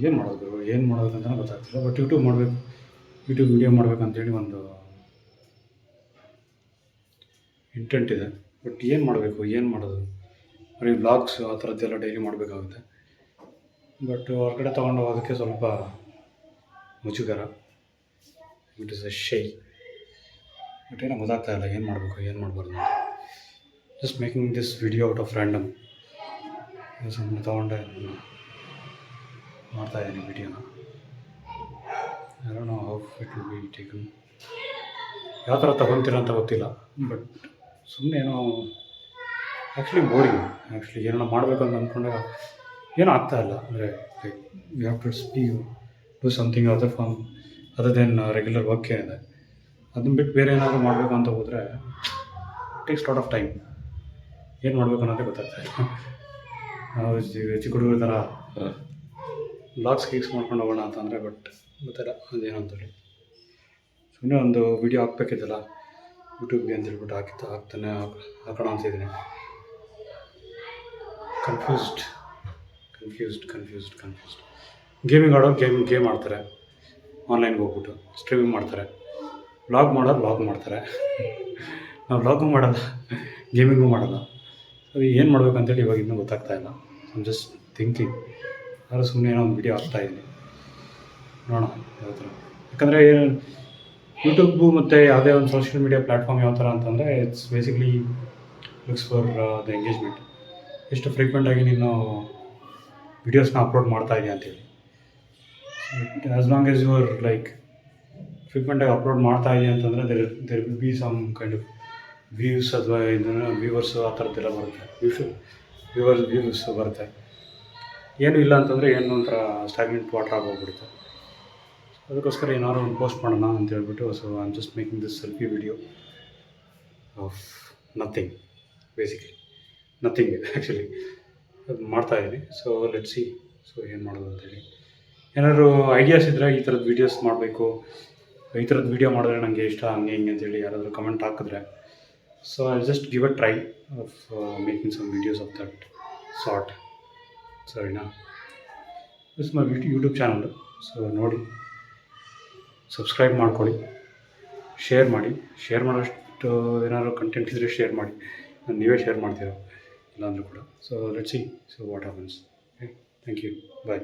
ಏನು ಮಾಡೋದು ಏನು ಮಾಡೋದಂತ ಗೊತ್ತಾಗ್ತಿಲ್ಲ. ಬಟ್ ಯೂಟ್ಯೂಬ್ ವೀಡಿಯೋ ಮಾಡಬೇಕಂತೇಳಿ ಒಂದು ಇಂಟೆಂಟ್ ಇದೆ. ಬಟ್ ಏನು ಮಾಡೋದು ಬರೀ ವ್ಲಾಗ್ಸ್ ಆ ಥರದ್ದೆಲ್ಲ ಡೈಲಿ ಮಾಡಬೇಕಾಗುತ್ತೆ. ಬಟ್ ಹೊರಗಡೆ ತೊಗೊಂಡು ಹೋಗೋದಕ್ಕೆ ಸ್ವಲ್ಪ ಮುಜುಗರ. It is a shy. But ಏನೋ ಗೊತ್ತಾಗ್ತಾ ಇಲ್ಲ ಏನು ಮಾಡಬಾರ್ದು ಅಂತ. Just making this video out of random. ಸುಮ್ಮನೆ ತೊಗೊಂಡೆ ಮಾಡ್ತಾಯಿದ್ದೀನಿ ವಿಡಿಯೋನ. I don't know how it will be taken, ಯಾವ ಥರ ತೊಗೊತೀರ ಅಂತ ಗೊತ್ತಿಲ್ಲ. ಬಟ್ ಸುಮ್ಮನೆ ಏನೋ ಆ್ಯಕ್ಚುಲಿ ಬೋರಿಂಗ್. ಏನೋ ಮಾಡಬೇಕು ಅಂತ ಅಂದ್ಕೊಂಡಾಗ ಏನೂ ಆಗ್ತಾಯಿಲ್ಲ. ಅಂದರೆ like you have to do something other than regular work ಏನಿದೆ ಅದನ್ನ ಬಿಟ್ಟು ಬೇರೆ ಏನಾದರೂ ಮಾಡಬೇಕು ಅಂತ ಹೋದರೆ ಟೇಕ್ಸ್ ಲಾಟ್ ಆಫ್ ಟೈಮ್. ಏನು ಮಾಡಬೇಕು ಅನ್ನೋದೇ ಗೊತ್ತಾಗ್ತಾಯಿಲ್ಲ. ನಾವು ಚಿಕ್ಕ ಹುಡುಗರ ಥರ ವ್ಲಾಗ್ಸ್ ಮಾಡ್ಕೊಂಡು ಹೋಗೋಣ ಅಂತಂದರೆ ಬಟ್ ಗೊತ್ತಿಲ್ಲ ಅದೇನು ಅಂತೇಳಿ. ಸುಮ್ಮನೆ ಒಂದು ವೀಡಿಯೋ ಹಾಕ್ಬೇಕಿದ್ದಲ್ಲ ಯೂಟ್ಯೂಬ್ಗೆ ಅಂತ ಹೇಳ್ಬಿಟ್ಟು ಹಾಕೋಣ ಅಂತಿದ್ದೀನಿ. ಕನ್ಫ್ಯೂಸ್ಡ್. ಗೇಮಿಂಗ್ ಆಡೋರು ಗೇಮ್ ಆಡ್ತಾರೆ, ಆನ್ಲೈನ್ಗೆ ಹೋಗ್ಬಿಟ್ಟು ಸ್ಟ್ರೀಮಿಂಗ್ ಮಾಡ್ತಾರೆ. ವ್ಲಾಗ್ ಮಾಡ್ತಾರೆ. ನಾವು ವ್ಲಾಗು ಮಾಡಲ್ಲ, ಗೇಮಿಂಗು ಮಾಡಲ್ಲ. ಅದು ಏನು ಮಾಡ್ಬೇಕಂತೇಳಿ ಇವಾಗ ಇನ್ನೂ ಗೊತ್ತಾಗ್ತಾ ಇಲ್ಲ. I just thinking. ಆದರೂ ಸುಮ್ಮನೆ ಏನೋ ಒಂದು ವೀಡಿಯೋ ಹಾಕ್ತಾಯಿದ್ದೀನಿ, ನೋಡೋಣ ಯಾವ ಥರ. ಯಾಕಂದರೆ ಯೂಟ್ಯೂಬು ಮತ್ತು ಯಾವುದೇ ಒಂದು ಸೋಷಿಯಲ್ ಮೀಡಿಯಾ ಪ್ಲ್ಯಾಟ್ಫಾರ್ಮ್ ಯಾವ ಥರ ಅಂತಂದರೆ it's basically looks for the engagement. ಎಷ್ಟು ಫ್ರೀಕ್ವೆಂಟಾಗಿ ನೀನು ವೀಡಿಯೋಸ್ನ ಅಪ್ಲೋಡ್ ಮಾಡ್ತಾ ಇದೆಯಾ ಅಂತೇಳಿ. As long as you are like ಫ್ರೀಕ್ವೆಂಟಾಗಿ ಅಪ್ಲೋಡ್ ಮಾಡ್ತಾ ಇದೆಯಾ ಅಂತಂದರೆ there will be some kind of views ಅಥವಾ ವ್ಯೂವರ್ಸು ಆ ಥರದ್ದೆಲ್ಲ ಬರುತ್ತೆ. ವ್ಯೂಸ್ ಬರುತ್ತೆ. ಏನೂ ಇಲ್ಲ ಅಂತಂದರೆ ಏನೋ ಒಂಥರ ಸ್ಟಾಗ್ನೆಂಟ್ ವಾಟರ್ ಆಗೋಗ್ಬಿಡುತ್ತೆ. ಅದಕ್ಕೋಸ್ಕರ ಏನಾದ್ರು ಒಂದು ಪೋಸ್ಟ್ ಮಾಡೋಣ ಅಂತ ಹೇಳ್ಬಿಟ್ಟು so I am just making this selfie video of nothing. Basically nothing actually ಅದು ಮಾಡ್ತಾಯಿದ್ದೀನಿ. ಸೊ ಲೆಟ್ಸ್ ಸಿ ಏನು ಮಾಡೋದು ಅಂತೇಳಿ. ಏನಾದರೂ ಐಡಿಯಾಸ್ ಇದ್ದರೆ ಈ ಥರದ್ದು ವೀಡಿಯೋಸ್ ಮಾಡಬೇಕು, ಈ ಥರದ್ದು ವೀಡಿಯೋ ಮಾಡಿದ್ರೆ ನನಗೆ ಇಷ್ಟ, ಹಂಗೆ ಹಿಂಗೆ ಅಂತೇಳಿ ಯಾರಾದರೂ ಕಮೆಂಟ್ ಹಾಕಿದ್ರೆ so I just give a try of making some videos of that sort. ಸರಿನಾ? This my YouTube channel. So ನೋಡಿ, ಸಬ್ಸ್ಕ್ರೈಬ್ ಮಾಡ್ಕೊಳ್ಳಿ, ಶೇರ್ ಮಾಡೋಷ್ಟು ಏನಾದರೂ ಕಂಟೆಂಟ್ ಇದ್ದರೆ ಶೇರ್ ಮಾಡಿ. ನೀವೇ ಶೇರ್ ಮಾಡ್ತೀರಾ ಇಲ್ಲಾಂದರೂ ಕೂಡ. So let's see what happens. Okay, thank you, bye.